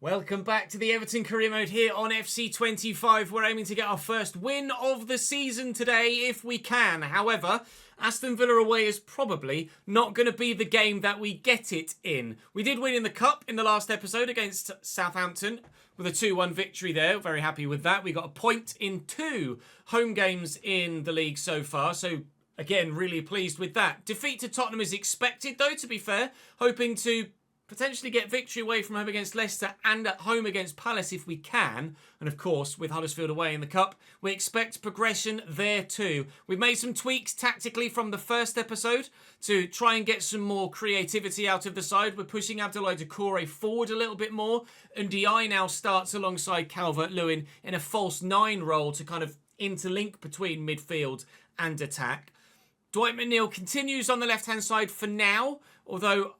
Welcome back to the Everton Career Mode here on FC25. We're aiming to get our first win of the season today if we can. However, Aston Villa away is probably not going to be the game that we get it in. We did win in the Cup in the last episode against Southampton with a 2-1 victory there. Very happy with that. We got a point in 2 home games in the league so far. So again, really pleased with that. Defeat to Tottenham is expected though, to be fair. Hoping to potentially get victory away from home against Leicester and at home against Palace if we can. And of course, with Huddersfield away in the Cup, we expect progression there too. We've made some tweaks tactically from the first episode to try and get some more creativity out of the side. We're pushing Abdoulaye Doucouré forward a little bit more. And Ndiaye now starts alongside Calvert-Lewin in a false 9 role to kind of interlink between midfield and attack. Dwight McNeil continues on the left-hand side for now, although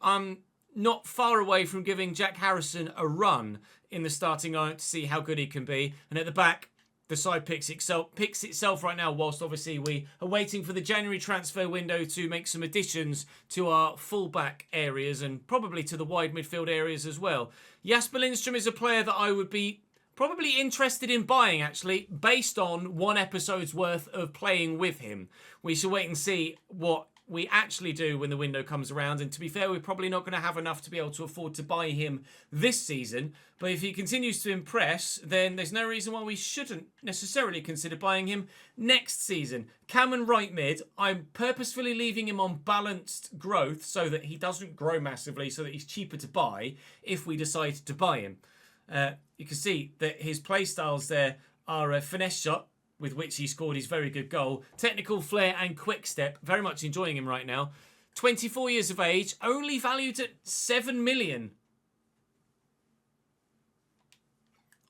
not far away from giving Jack Harrison a run in the starting lineup to see how good he can be. And at the back, the side picks itself right now, whilst obviously we are waiting for the January transfer window to make some additions to our full-back areas and probably to the wide midfield areas as well. Jasper Lindstrom is a player that I would be probably interested in buying, actually, based on 1 episode's worth of playing with him. We shall wait and see what we actually do when the window comes around, and to be fair, we're probably not going to have enough to be able to afford to buy him this season, but if he continues to impress, then there's no reason why we shouldn't necessarily consider buying him next season. Cameron right mid, I'm purposefully leaving him on balanced growth so that he doesn't grow massively, so that he's cheaper to buy if we decide to buy him. You can see that his play styles there are a finesse shot, with which he scored his very good goal. Technical flair and quick step. Very much enjoying him right now. 24 years of age. Only valued at 7 million.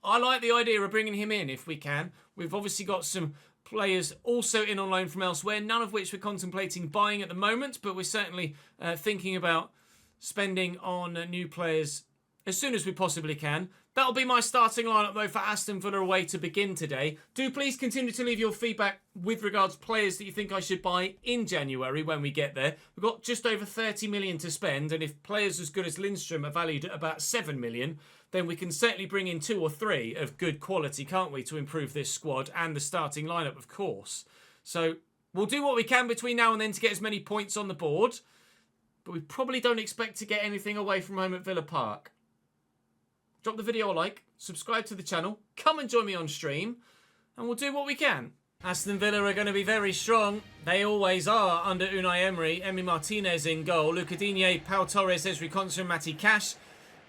I like the idea of bringing him in if we can. We've obviously got some players also in on loan from elsewhere. None of which we're contemplating buying at the moment. But we're certainly thinking about spending on new players as soon as we possibly can. That'll be my starting lineup, though, for Aston Villa away to begin today. Do please continue to leave your feedback with regards to players that you think I should buy in January when we get there. We've got just over 30 million to spend, and if players as good as Lindstrom are valued at about 7 million, then we can certainly bring in 2 or 3 of good quality, can't we, to improve this squad and the starting lineup, of course. So we'll do what we can between now and then to get as many points on the board, but we probably don't expect to get anything away from home at Villa Park. Drop the video a like, subscribe to the channel, come and join me on stream, and we'll do what we can. Aston Villa are going to be very strong. They always are under Unai Emery. Emi Martinez in goal. Luca Digne, Pau Torres, Ezri Konsa and Matty Cash.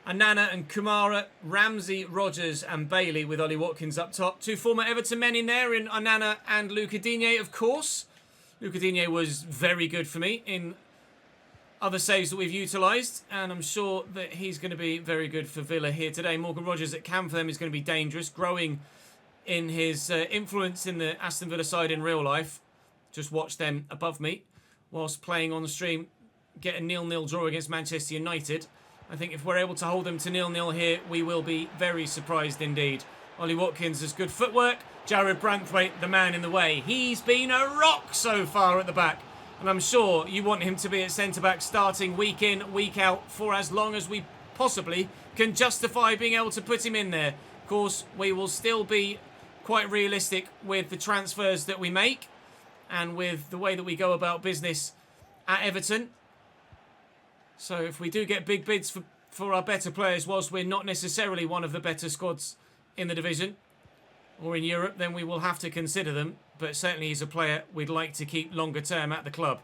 Anana and Kumara, Ramsey, Rogers and Bailey with Ollie Watkins up top. 2 former Everton men in there in Anana and Luca Digne, of course. Luca Digne was very good for me in other saves that we've utilised, and I'm sure that he's going to be very good for Villa here today. Morgan Rogers at cam for them is going to be dangerous, growing in his influence in the Aston Villa side in real life. Just watch them above me whilst playing on the stream, get a 0-0 draw against Manchester United. I think if we're able to hold them to 0-0 here, we will be very surprised indeed. Ollie Watkins has good footwork. Jared Branthwaite, the man in the way. He's been a rock so far at the back. And I'm sure you want him to be at centre-back starting week in, week out for as long as we possibly can justify being able to put him in there. Of course, we will still be quite realistic with the transfers that we make and with the way that we go about business at Everton. So if we do get big bids for our better players, whilst we're not necessarily one of the better squads in the division or in Europe, then we will have to consider them. But certainly he's a player we'd like to keep longer term at the club.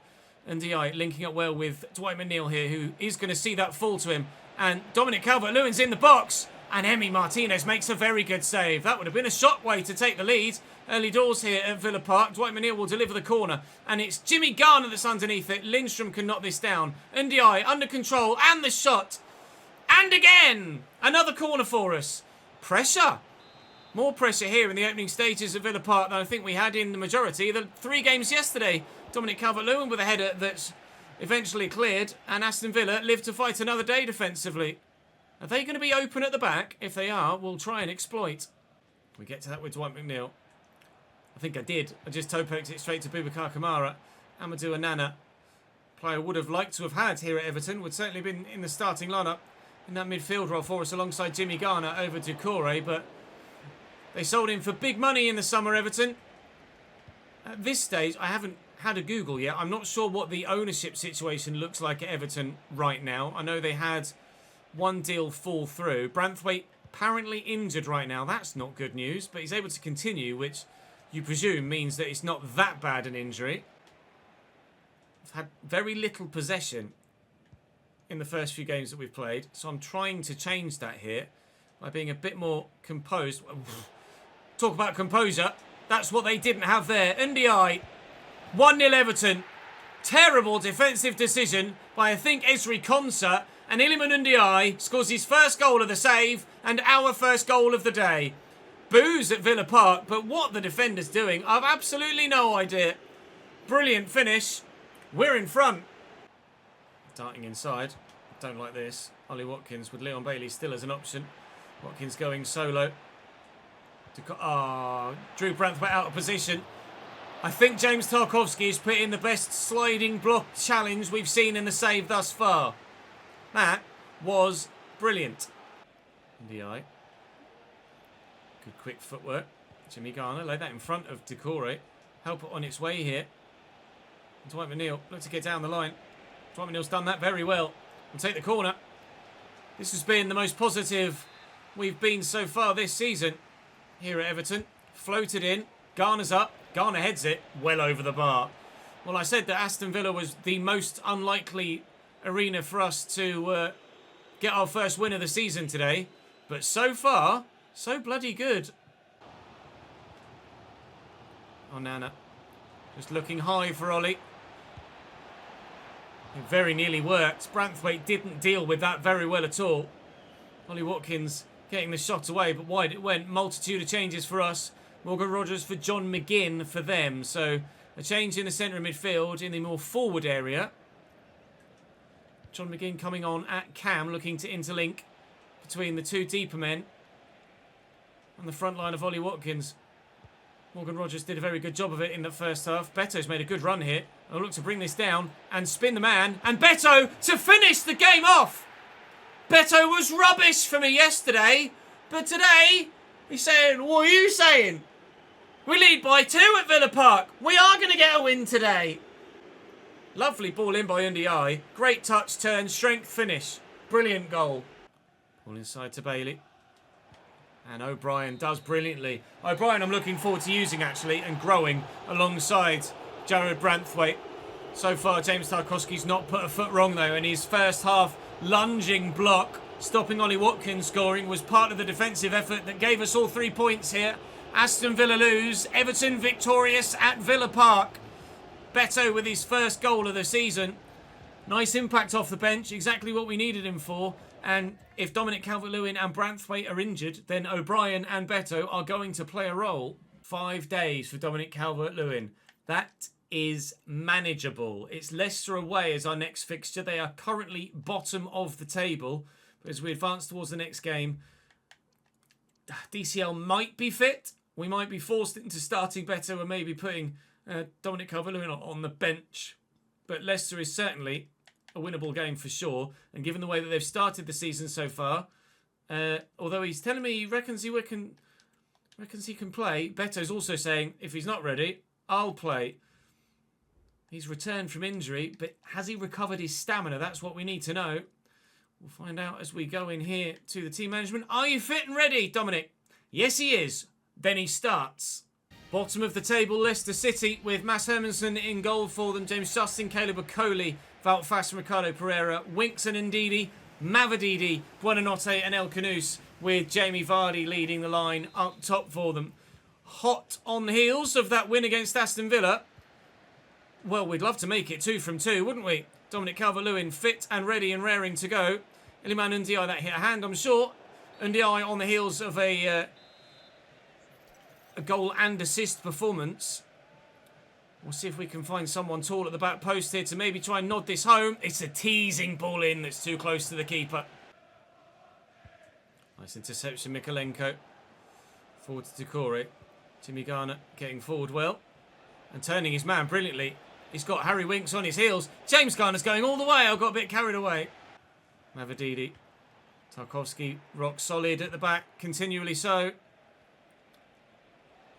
And Ndiaye linking up well with Dwight McNeil here, who is going to see that fall to him. And Dominic Calvert-Lewin's in the box. And Emi Martinez makes a very good save. That would have been a shockwave to take the lead. Early doors here at Villa Park. Dwight McNeil will deliver the corner. And it's Jimmy Garner that's underneath it. Lindstrom can knock this down. Ndiaye under control. And the shot. And again. Another corner for us. Pressure. More pressure here in the opening stages of Villa Park than I think we had in the majority. The 3 games yesterday, Dominic Calvert-Lewin with a header that's eventually cleared, and Aston Villa live to fight another day defensively. Are they going to be open at the back? If they are, we'll try and exploit. We get to that with Dwight McNeil. I think I did. I just toe-poked it straight to Boubacar Kamara. Amadou Onana, player would have liked to have had here at Everton, would certainly have been in the starting lineup in that midfield role for us alongside Jimmy Garner over Doucouré, but they sold him for big money in the summer, Everton. At this stage, I haven't had a Google yet. I'm not sure what the ownership situation looks like at Everton right now. I know they had one deal fall through. Branthwaite apparently injured right now. That's not good news, but he's able to continue, which you presume means that it's not that bad an injury. We've had very little possession in the first few games that we've played, so I'm trying to change that here by being a bit more composed. Talk about composure. That's what they didn't have there. Ndiaye, 1-0 Everton. Terrible defensive decision by, I think, Esri Konsa. And Iliman Ndiaye scores his first goal of the save and our first goal of the day. Boos at Villa Park, but what the defender's doing, I've absolutely no idea. Brilliant finish. We're in front. Darting inside. Don't like this. Ollie Watkins with Leon Bailey still as an option. Watkins going solo. Drew Branthwaite out of position. I think James Tarkowski has put in the best sliding block challenge we've seen in the save thus far. That was brilliant. Ndiaye. Good quick footwork. Jimmy Garner laid that in front of Doucouré. Help it on its way here. Dwight McNeil look to get down the line. Dwight McNeil's done that very well. We'll take the corner. This has been the most positive we've been so far this season here at Everton. Floated in. Garner's up. Garner heads it well over the bar. Well, I said that Aston Villa was the most unlikely arena for us to get our first win of the season today. But so far, so bloody good. Nana. Just looking high for Ollie. It very nearly worked. Branthwaite didn't deal with that very well at all. Ollie Watkins getting the shot away, but wide it went. Multitude of changes for us. Morgan Rogers for John McGinn for them. So a change in the centre of midfield in the more forward area. John McGinn coming on at cam, looking to interlink between the two deeper men. On the front line of Ollie Watkins. Morgan Rogers did a very good job of it in the first half. Beto's made a good run here. I'll look to bring this down and spin the man. And Beto to finish the game off. Beto was rubbish for me yesterday. But today, he's saying, what are you saying? We lead by 2 at Villa Park. We are going to get a win today. Lovely ball in by Ndiaye. Great touch, turn, strength, finish. Brilliant goal. Ball inside to Bailey. And O'Brien does brilliantly. O'Brien I'm looking forward to using actually and growing alongside Jared Branthwaite. So far James Tarkowski's not put a foot wrong though, and his first half lunging block stopping Ollie Watkins scoring was part of the defensive effort that gave us all 3 points here. Aston Villa lose, Everton victorious at Villa Park. Beto with his first goal of the season. Nice impact off the bench, exactly what we needed him for. And if Dominic Calvert-Lewin and Branthwaite are injured, then O'Brien and Beto are going to play a role. 5 days for Dominic Calvert-Lewin. That is manageable. It's Leicester away as our next fixture. They are currently bottom of the table. But as we advance towards the next game, DCL might be fit. We might be forced into starting Beto and maybe putting Dominic Calvert-Lewin on the bench. But Leicester is certainly a winnable game for sure. And given the way that they've started the season so far, although he's telling me he reckons he can play, Beto's also saying if he's not ready, I'll play. He's returned from injury, but has he recovered his stamina? That's what we need to know. We'll find out as we go in here to the team management. Are you fit and ready, Dominic? Yes, he is. Then he starts. Bottom of the table, Leicester City with Mass Hermansen in goal for them. James Justin, Caleb Okoli, Wout Faes, Ricardo Pereira, Winks and Ndidi, Mavididi, Buonanotte and El Canoes with Jamie Vardy leading the line up top for them. Hot on the heels of that win against Aston Villa. Well, we'd love to make it 2 from 2, wouldn't we? Dominic Calvert-Lewin fit and ready and raring to go. Iliman Ndiaye, that hit a hand, I'm sure. Ndiaye on the heels of a goal and assist performance. We'll see if we can find someone tall at the back post here to maybe try and nod this home. It's a teasing ball in that's too close to the keeper. Nice interception, Mikalenko. Forward to Doucouré. Jimmy Garner getting forward well. And turning his man brilliantly. He's got Harry Winks on his heels. James Garner's going all the way. I got a bit carried away. Mavididi. Tarkowski, rock solid at the back, continually so.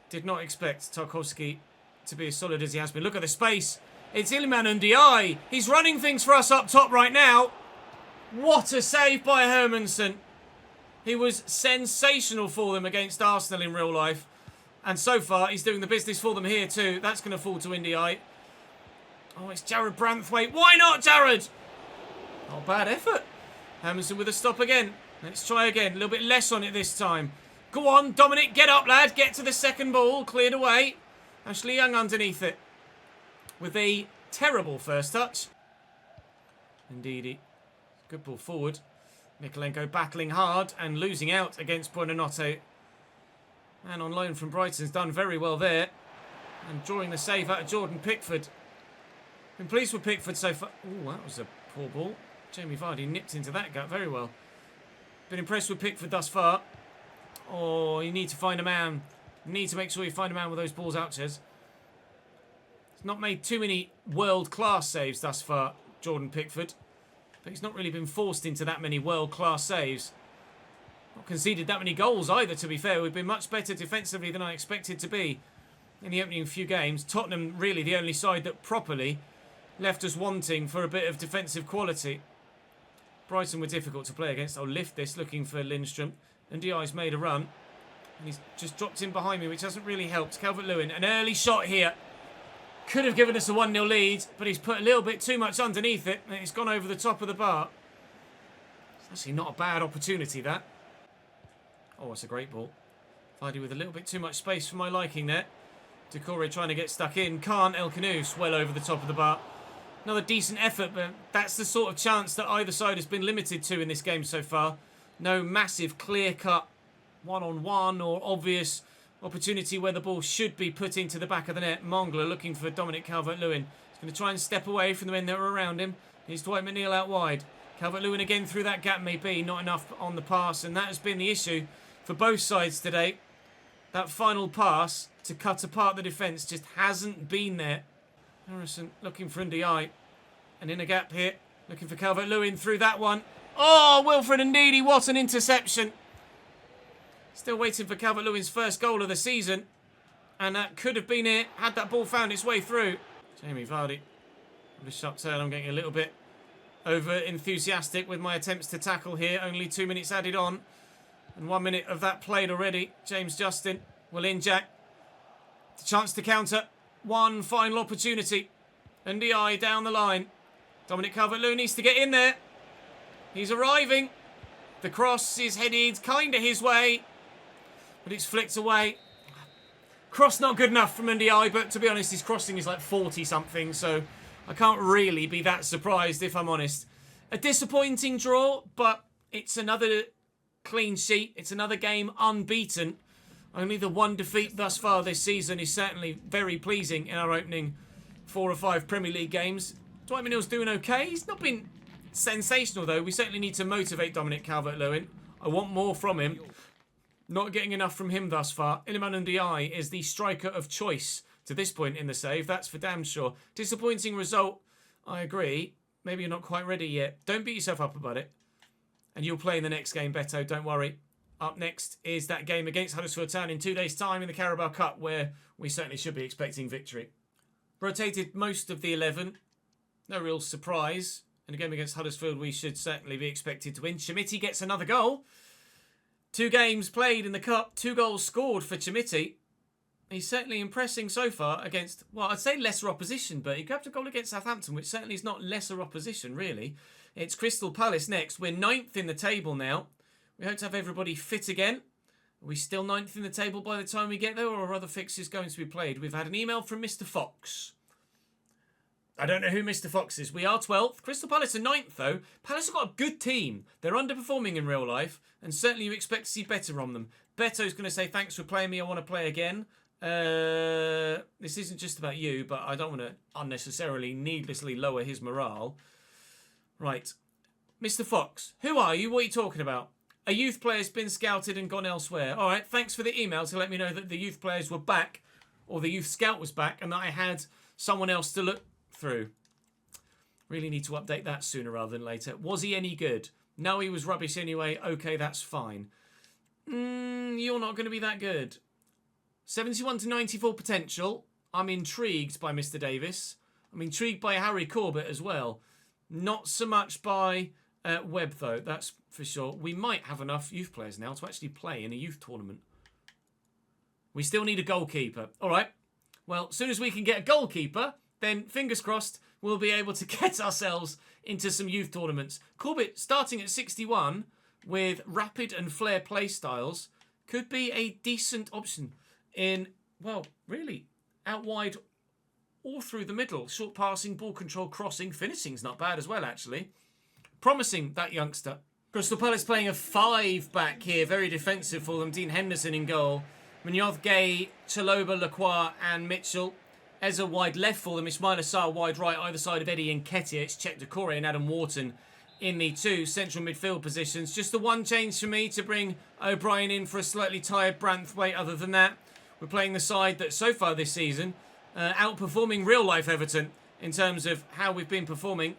Did not expect Tarkowski to be as solid as he has been. Look at the space. It's Iliman Ndiaye. He's running things for us up top right now. What a save by Hermansen. He was sensational for them against Arsenal in real life. And so far, he's doing the business for them here too. That's going to fall to Ndiaye. Oh, it's Jared Branthwaite. Why not, Jared? Not a bad effort. Hermansen with a stop again. Let's try again. A little bit less on it this time. Go on, Dominic. Get up, lad. Get to the second ball. Cleared away. Ashley Young underneath it. With a terrible first touch. Indeed. Good ball forward. Mikolenko battling hard and losing out against Buonanotte. Man on loan from Brighton's done very well there. And drawing the save out of Jordan Pickford. Been pleased with Pickford so far. Oh, that was a poor ball. Jamie Vardy nipped into that gut very well. Been impressed with Pickford thus far. Oh, you need to find a man. You need to make sure you find a man with those balls out, Ches. He's not made too many world-class saves thus far, Jordan Pickford. But he's not really been forced into that many world-class saves. Not conceded that many goals either, to be fair. We've been much better defensively than I expected to be in the opening few games. Tottenham really the only side that properly left us wanting for a bit of defensive quality. Brighton were difficult to play against. I'll lift this, looking for Lindstrom. Ndiaye's made a run. And he's just dropped in behind me, which hasn't really helped. Calvert-Lewin, an early shot here. Could have given us a 1-0 lead, but he's put a little bit too much underneath it, and it's gone over the top of the bar. It's actually not a bad opportunity, that. Oh, it's a great ball. Vardy with a little bit too much space for my liking there. Doucouré trying to get stuck in. Can't. El Khanous well over the top of the bar. Another decent effort, but that's the sort of chance that either side has been limited to in this game so far. No massive, clear-cut, one-on-one or obvious opportunity where the ball should be put into the back of the net. Mongler looking for Dominic Calvert-Lewin. He's going to try and step away from the men that are around him. He's Dwight McNeil out wide. Calvert-Lewin again through that gap maybe. Not enough on the pass, and that has been the issue for both sides today. That final pass to cut apart the defence just hasn't been there. Harrison looking for Ndiaye. And in a gap here, looking for Calvert-Lewin through that one. Oh, Wilfred Ndidi, what an interception. Still waiting for Calvert-Lewin's first goal of the season. And that could have been it, had that ball found its way through. Jamie Vardy. With a sharp turn, I'm getting a little bit over-enthusiastic with my attempts to tackle here. Only 2 minutes added on. And 1 minute of that played already. James Justin will in Jack. The chance to counter. One final opportunity. Ndiaye down the line. Dominic Calvert-Lewin needs to get in there. He's arriving. The cross is headed kind of his way. But it's flicked away. Cross not good enough from Ndiaye, but to be honest, his crossing is like 40-something, so I can't really be that surprised, if I'm honest. A disappointing draw, but it's another clean sheet. It's another game unbeaten. Only the one defeat thus far this season is certainly very pleasing in our opening 4 or 5 Premier League games. Dwight McNeil's doing okay. He's not been sensational, though. We certainly need to motivate Dominic Calvert-Lewin. I want more from him. Not getting enough from him thus far. Iliman Ndiaye is the striker of choice to this point in the save. That's for damn sure. Disappointing result, I agree. Maybe you're not quite ready yet. Don't beat yourself up about it. And you'll play in the next game, Beto. Don't worry. Up next is that game against Huddersfield Town in 2 days' time in the Carabao Cup, where we certainly should be expecting victory. Rotated most of the 11. No real surprise. In a game against Huddersfield, we should certainly be expected to win. Chimiti gets another goal. 2 games played in the Cup, 2 goals scored for Chimiti. He's certainly impressing so far against, well, I'd say lesser opposition, but he grabbed a goal against Southampton, which certainly is not lesser opposition, really. It's Crystal Palace next. We're 9th in the table now. We hope to have everybody fit again. Are we still 9th in the table by the time we get there, or are other fixtures going to be played? We've had an email from Mr. Fox. I don't know who Mr. Fox is. We are 12th. Crystal Palace are 9th, though. Palace have got a good team. They're underperforming in real life, and certainly you expect to see better on them. Beto's going to say, thanks for playing me. I want to play again. This isn't just about you, but I don't want to unnecessarily, needlessly lower his morale. Right. Mr. Fox, who are you? What are you talking about? A youth player's been scouted and gone elsewhere. All right, thanks for the email to let me know that the youth players were back, or the youth scout was back, and that I had someone else to look through. Really need to update that sooner rather than later. Was he any good? No, he was rubbish anyway. Okay, that's fine. You're not going to be that good. 71 to 94 potential. I'm intrigued by Mr. Davis. I'm intrigued by Harry Corbett as well. Not so much by Webb, though. That's for sure. We might have enough youth players now to actually play in a youth tournament. We still need a goalkeeper. All right. Well, as soon as we can get a goalkeeper, then fingers crossed, we'll be able to get ourselves into some youth tournaments. Corbett, starting at 61 with rapid and flair play styles, could be a decent option in, well, really, out wide all through the middle. Short passing, ball control, crossing, finishing's not bad as well, actually. Promising, that youngster. Crystal Palace playing a 5 back here. Very defensive for them. Dean Henderson in goal. Munoz, Gay, Chaloba, Lacroix and Mitchell. Eza wide left for them. Ismail Assar wide right, either side of Eddie and Nketiah. It's Czech Decore and Adam Wharton in the 2 central midfield positions. Just the one change for me to bring O'Brien in for a slightly tired Branthwaite. Other than that, we're playing the side that so far this season outperforming real-life Everton in terms of how we've been performing.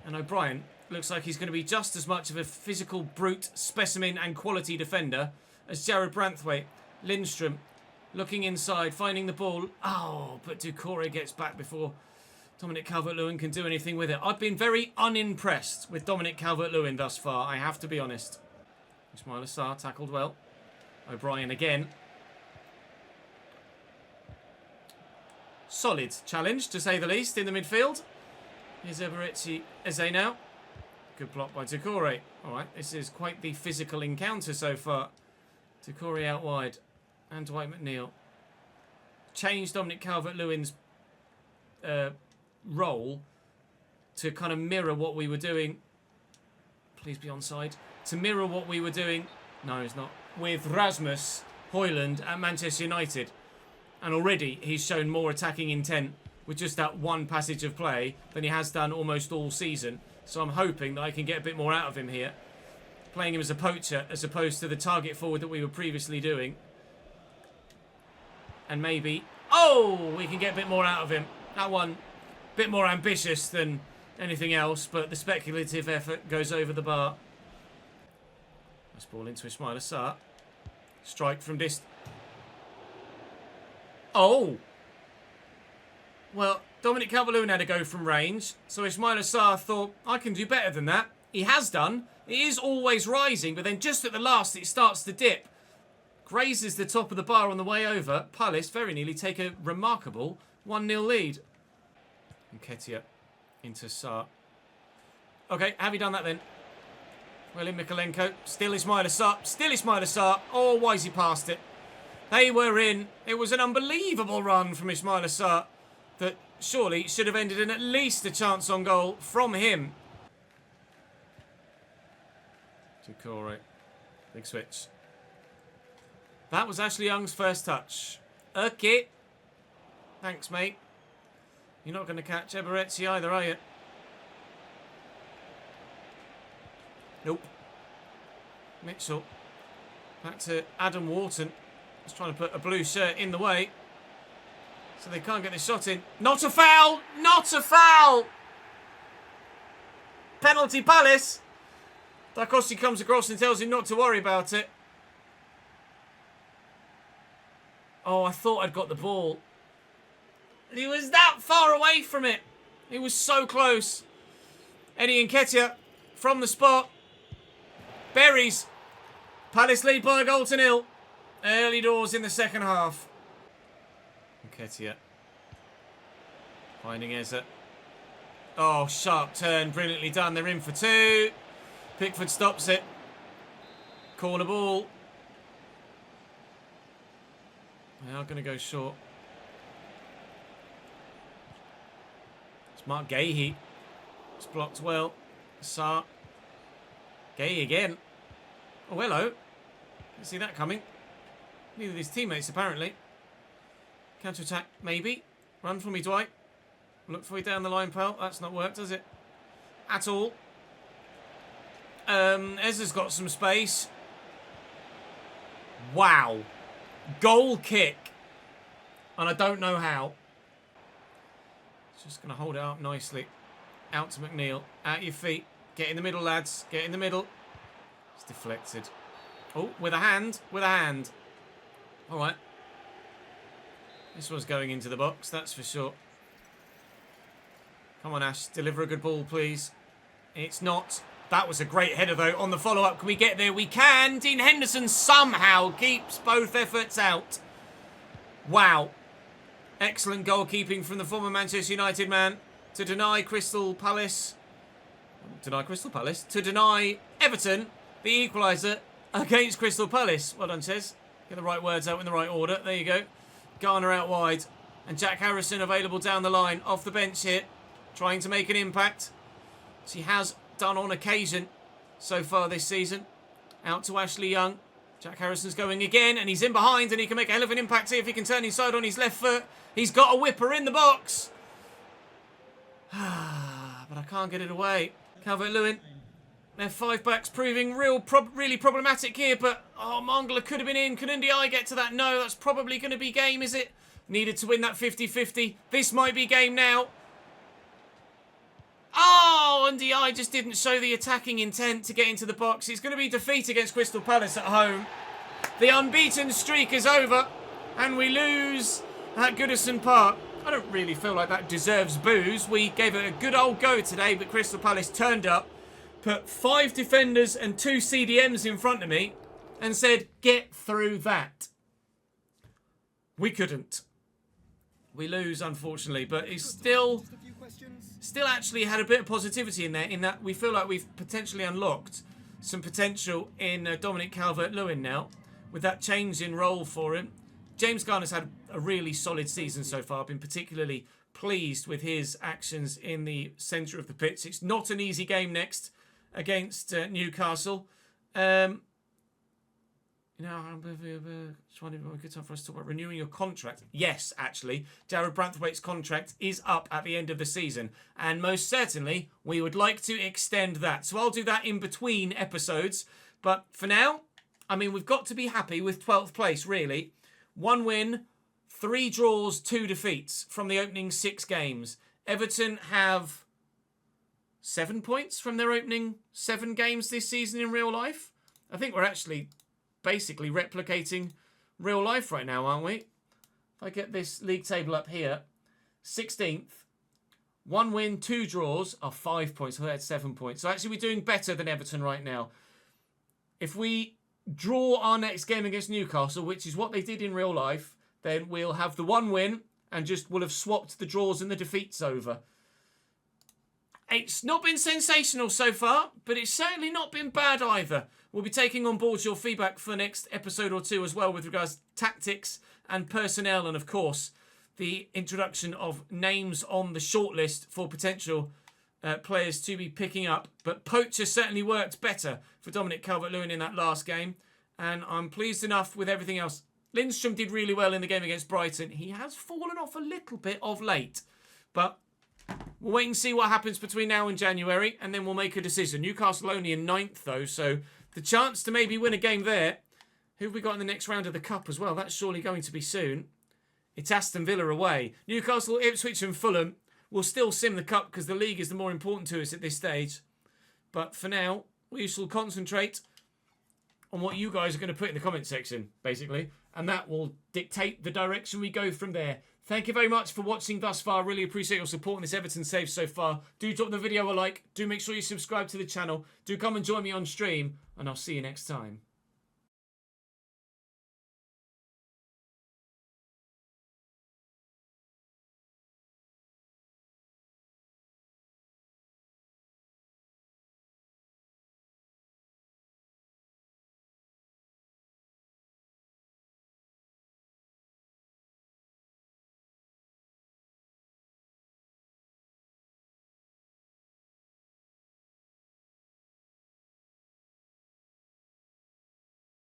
And O'Brien looks like he's going to be just as much of a physical brute specimen and quality defender as Jared Branthwaite. Lindstrom looking inside, finding the ball. Oh, but Doucouré gets back before Dominic Calvert-Lewin can do anything with it. I've been very unimpressed with Dominic Calvert-Lewin thus far, I have to be honest. Ismail Assar tackled well. O'Brien again. Solid challenge, to say the least, in the midfield. Here's Eberechi Eze now. Good block by Doucouré. All right, this is quite the physical encounter so far. Doucouré out wide. And Dwight McNeil. Changed Dominic Calvert-Lewin's role to kind of mirror what we were doing. Please be onside. To mirror what we were doing. No, he's not. With Rasmus Højlund at Manchester United. And already he's shown more attacking intent with just that one passage of play than he has done almost all season. So I'm hoping that I can get a bit more out of him here. Playing him as a poacher as opposed to the target forward that we were previously doing. And maybe... Oh! We can get a bit more out of him. That one, a bit more ambitious than anything else, but the speculative effort goes over the bar. Nice ball into Ismail Assar. Strike from distance. Oh! Well, Dominic Calvert-Lewin had a go from range, so Ismail Assar thought, I can do better than that. He has done. It is always rising, but then just at the last it starts to dip. Grazes the top of the bar on the way over. Palace very nearly take a remarkable 1-0 lead. Nketiah into Assar. Okay, have you done that then? Well in Mikalenko. Still Ismail Assar. Still Ismail Assar. Oh, why is he past it? They were in. It was an unbelievable run from Ismail Assar that surely should have ended in at least a chance on goal from him. Doucouré. Big switch. That was Ashley Young's first touch. Okay. Thanks, mate. You're not going to catch Eberechi either, are you? Nope. Mitchell. Back to Adam Wharton. He's trying to put a blue shirt in the way. So they can't get the shot in. Not a foul! Not a foul! Penalty Palace. Dacosti comes across and tells him not to worry about it. Oh, I thought I'd got the ball. He was that far away from it. He was so close. Eddie Nketiah from the spot. Buries. Palace lead by a goal to 0. Early doors in the second half. Nketiah. Finding Eze. Oh, sharp turn. Brilliantly done. They're in for 2. Pickford stops it. Corner ball. They are going to go short. It's Mark Gahey. It's blocked well. Assar. Gahey again. Oh, hello. Didn't see that coming. Neither of his teammates, apparently. Counter-attack, maybe. Run for me, Dwight. Look for you down the line, pal. That's not worked, has it? At all. Eze's got some space. Wow. Goal kick. And I don't know how. Just going to hold it up nicely. Out to McNeil. At your feet. Get in the middle, lads. Get in the middle. It's deflected. Oh, with a hand. With a hand. All right. This one's going into the box, that's for sure. Come on, Ash. Deliver a good ball, please. It's not. That was a great header, though, on the follow-up. Can we get there? We can. Dean Henderson somehow keeps both efforts out. Wow. Excellent goalkeeping from the former Manchester United man to deny Crystal Palace. To deny Everton the equaliser against Crystal Palace. Well done, Ches. Get the right words out in the right order. There you go. Garner out wide. And Jack Harrison available down the line. Off the bench here. Trying to make an impact. She has done on occasion so far this season. Out to Ashley Young. Jack Harrison's going again. And he's in behind. And he can make a hell of an impact here if he can turn inside on his left foot. He's got a whipper in the box. But I can't get it away. Calvert-Lewin. Their 5 backs proving really problematic here. But, oh, Mangala could have been in. Can Ndiaye get to that? No, that's probably going to be game, is it? Needed to win that 50-50. This might be game now. Oh, Ndiaye just didn't show the attacking intent to get into the box. It's going to be defeat against Crystal Palace at home. The unbeaten streak is over. And we lose at Goodison Park. I don't really feel like that deserves boos. We gave it a good old go today, but Crystal Palace turned up, put 5 defenders and 2 CDMs in front of me and said, get through that. We couldn't. We lose, unfortunately, but it's still actually had a bit of positivity in there, in that we feel like we've potentially unlocked some potential in Dominic Calvert-Lewin now, with that change in role for him. James Garner's had a really solid season so far. I've been particularly pleased with his actions in the centre of the pitch. It's not an easy game next against Newcastle. It's a good time for us to talk about renewing your contract. Yes, actually, Jared Branthwaite's contract is up at the end of the season, and most certainly we would like to extend that. So I'll do that in between episodes. But for now, I mean, we've got to be happy with 12th place, really. 1 win, 3 draws, 2 defeats from the opening 6 games. Everton have 7 points from their opening 7 games this season in real life. I think we're actually basically replicating real life right now, aren't we? If I get this league table up here, 16th, 1 win, 2 draws are 5 points. So that's 7 points. So actually we're doing better than Everton right now. If we draw our next game against Newcastle, which is what they did in real life, then we'll have the 1 win and just will have swapped the draws and the defeats over. It's not been sensational so far, but it's certainly not been bad either. We'll be taking on board your feedback for the next episode or 2 as well with regards to tactics and personnel, and of course the introduction of names on the shortlist for potential players to be picking up. But Poacher certainly worked better for Dominic Calvert-Lewin in that last game, and I'm pleased enough with everything else. Lindstrom did really well in the game against Brighton. He has fallen off a little bit of late, but we'll wait and see what happens between now and January, and then we'll make a decision. Newcastle only in 9th, though, so the chance to maybe win a game there. Who have we got in the next round of the Cup as well? That's surely going to be soon. It's Aston Villa away. Newcastle, Ipswich and Fulham will still sim the Cup because the league is the more important to us at this stage. But for now, we shall concentrate on what you guys are going to put in the comment section, basically. And that will dictate the direction we go from there. Thank you very much for watching thus far. Really appreciate your support in this Everton save so far. Do drop the video a like. Do make sure you subscribe to the channel. Do come and join me on stream. And I'll see you next time.